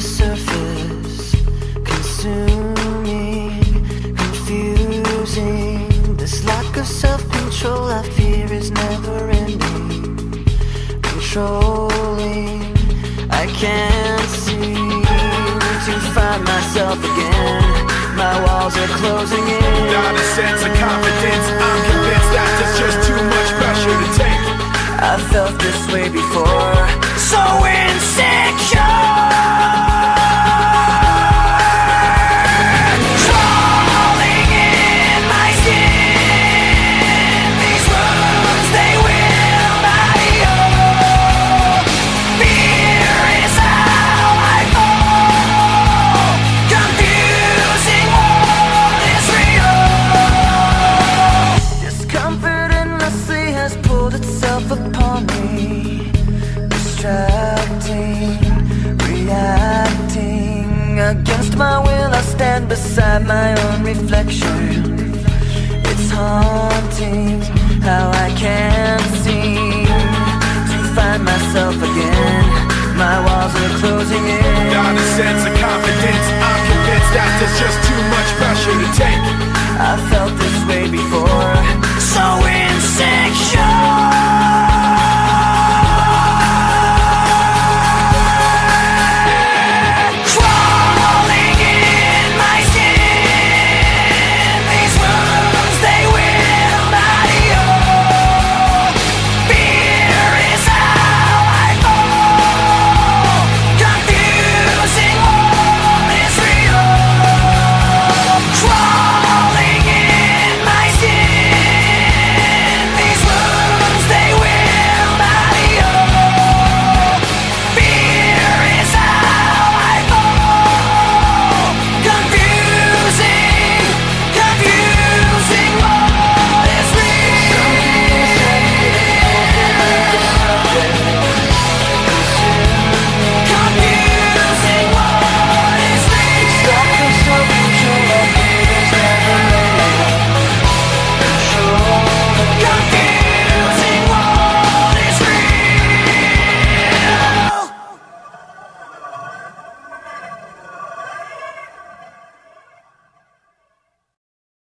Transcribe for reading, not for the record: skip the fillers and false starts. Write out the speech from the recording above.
surface, consuming, confusing. This lack of self-control I fear is never ending, controlling. I can't seem to find myself again. My walls are closing in. Not a sense of confidence, I'm convinced that there's just too much pressure to take. I felt this way before, so insecure. Against my will I stand beside my own reflection. It's haunting how I can't seem to find myself again. My walls are closing in. Not a sense of confidence, I'm convinced that there's just too much pressure to take.